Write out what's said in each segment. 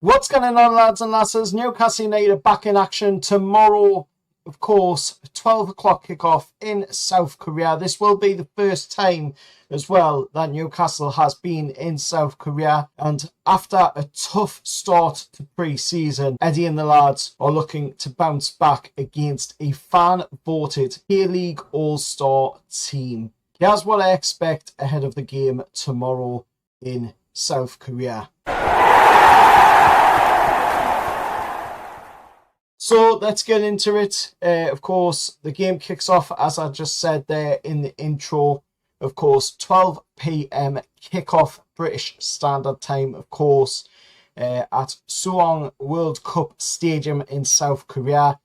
What's going on, lads and lasses? Newcastle United back in action tomorrow, of course, 12 o'clock kickoff in South Korea. This will be the first time as well that Newcastle has been in South Korea. And after a tough start to pre-season, Eddie and the lads are looking to bounce back against a fan-voted K-League All-Star team. Here's what I expect ahead of the game tomorrow in South Korea. So let's get into it. Of course, the game kicks off, as I just said there in the intro. Of course, 12 p.m. kickoff, British Standard Time, of course, at Suwon World Cup Stadium in South Korea.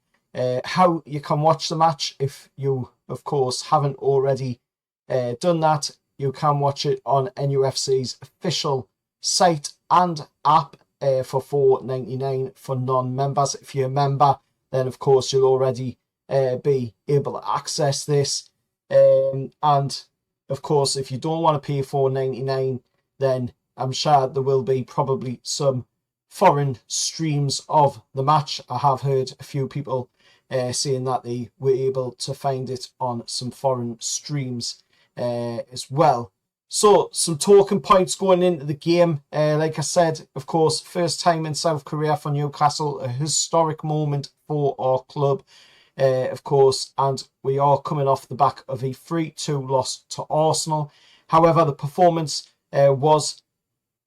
How you can watch the match, if you, of course, haven't already done that, you can watch it on NUFC's official site and app. For $4.99 for non-members. If you're a member, then of course you'll already be able to access this. And of course, if you don't want to pay $4.99, then I'm sure there will be probably some foreign streams of the match. I have heard a few people saying that they were able to find it on some foreign streams as well. So, some talking points going into the game. Like I said, of course, first time in South Korea for Newcastle, a historic moment for our club, of course, and we are coming off the back of a 3-2 loss to Arsenal. However, the performance was,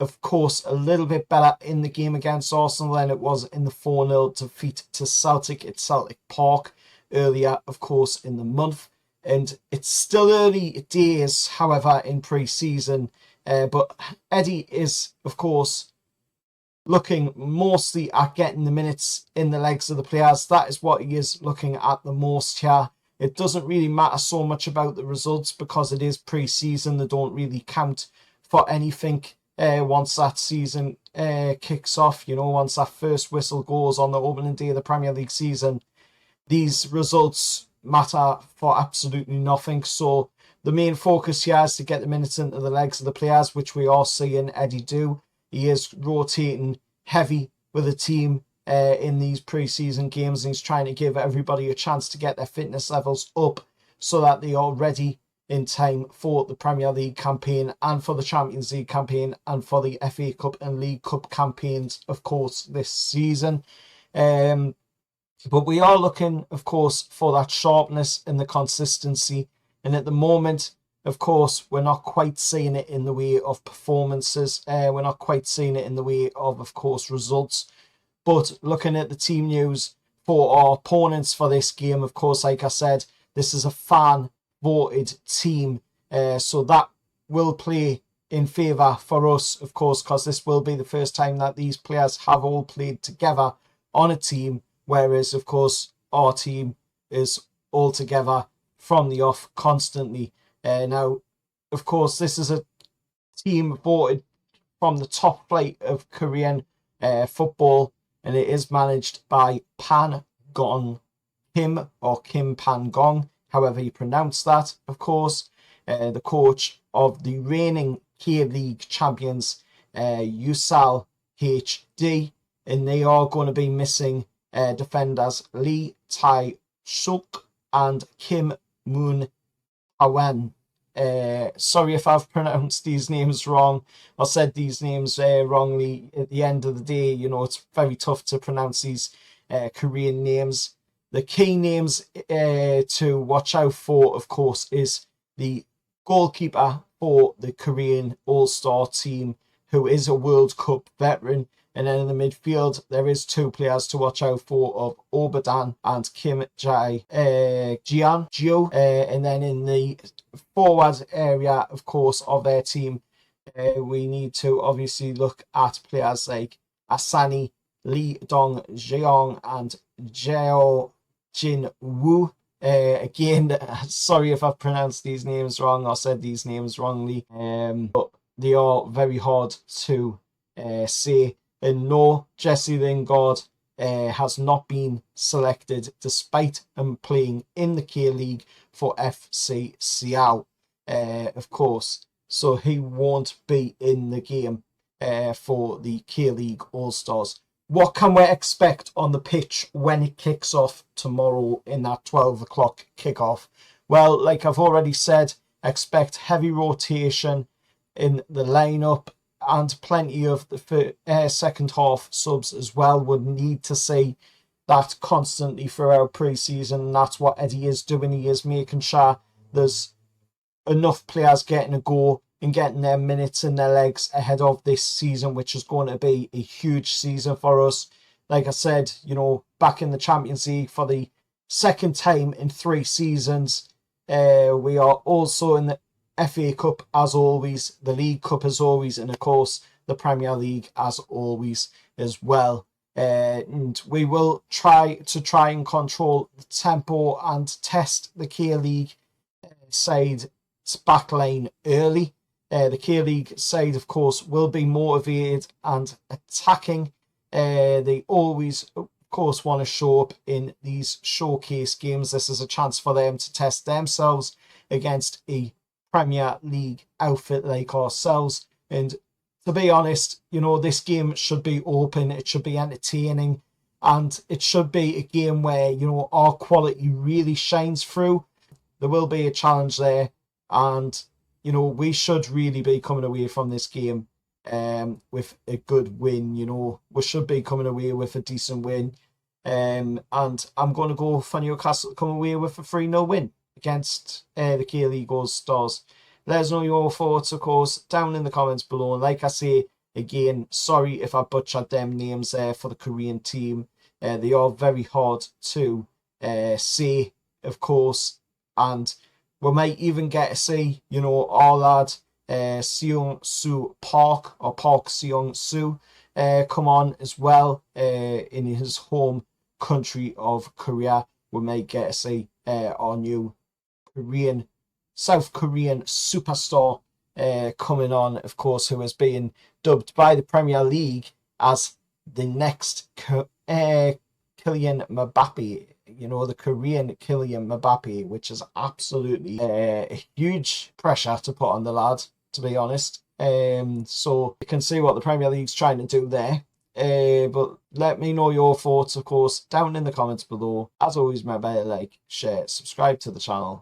of course, a little bit better in the game against Arsenal than it was in the 4-0 defeat to Celtic at Celtic Park earlier, of course, in the month. And it's still early days, however, in pre-season. But Eddie is, of course, looking mostly at getting the minutes in the legs of the players. That is what he is looking at the most here. It doesn't really matter so much about the results because it is pre-season. They don't really count for anything once that season kicks off. You know, once that first whistle goes on the opening day of the Premier League season, these results matter for absolutely nothing. So the main focus here is to get the minutes into the legs of the players, which we are seeing Eddie do. He is rotating heavy with the team in these pre-season games, and he's trying to give everybody a chance to get their fitness levels up so that they are ready in time for the Premier League campaign and for the Champions League campaign and for the FA Cup and League Cup campaigns, of course, this season. But we are looking, of course, for that sharpness and the consistency. And at the moment, of course, we're not quite seeing it in the way of performances. We're not quite seeing it in the way of course, results. But looking at the team news for our opponents for this game, of course, like I said, this is a fan-voted team. So that will play in favour for us, of course, because this will be the first time that these players have all played together on a team. Whereas, of course, our team is all together from the off constantly. Now, of course, this is a team voted from the top flight of Korean football, and it is managed by Pan Gong Kim, or Kim Pan Gong, however you pronounce that, of course, the coach of the reigning K-League champions, Yusal HD, and they are going to be missing defenders Lee Tai-suk and Kim Moon Awen. Sorry if I've pronounced these names wrong or said these names wrongly. At the end of the day, you know, it's very tough to pronounce these Korean names. The key names to watch out for, of course, is the goalkeeper for the Korean All-Star team, who is a World Cup veteran. And then in the midfield, there is two players to watch out for of Obadan and Kim Jae-Gio. And then in the forward area, of course, of their team, we need to obviously look at players like Asani, Lee Dong-jeong and Jeo Jin-woo. Again, sorry if I've pronounced these names wrong or said these names wrongly, but they are very hard to say. And no, Jesse Lingard has not been selected despite him playing in the K-League for FC Seoul, of course. So he won't be in the game. for the K-League All-Stars. What can we expect on the pitch when it kicks off tomorrow in that 12 o'clock kickoff? Well, like I've already said, expect heavy rotation in the lineup and plenty of the second half subs as well. Would need to see that constantly throughout pre-season, and that's what Eddie is doing. He is making sure there's enough players getting a go and getting their minutes in their legs ahead of this season, which is going to be a huge season for us. Like I said, you know, back in the Champions League for the second time in 3 seasons. We are also in the FA Cup as always, the League Cup as always, and of course the Premier League as always as well. And we will try and control the tempo and test the K-League side's backline early. The K-League side, of course, will be motivated and attacking. They always, of course, want to show up in these showcase games. This is a chance for them to test themselves against a Premier League outfit like ourselves. And to be honest, you know, this game should be open. It should be entertaining. And it should be a game where, you know, our quality really shines through. There will be a challenge there. And, you know, we should really be coming away from this game with a good win. You know, we should be coming away with a decent win. And I'm going to go for Newcastle to come away with a 3-0 win against the K-League All-Stars. Let us know your thoughts, of course, down in the comments below. And like I say, again, sorry if I butchered them names there for the Korean team. They are very hard to say, of course. And we might even get to see, you know, our lad Seung-Soo Park, or Park Seung-Soo, come on as well in his home country of Korea. We might get to see our new South Korean superstar coming on, of course, who is being dubbed by the Premier League as the next Kylian Mbappe. You know, the Korean Kylian Mbappe, which is absolutely a huge pressure to put on the lad, to be honest. So you can see what the Premier League's trying to do there. But let me know your thoughts, of course, down in the comments below. As always, remember to like, share, subscribe to the channel.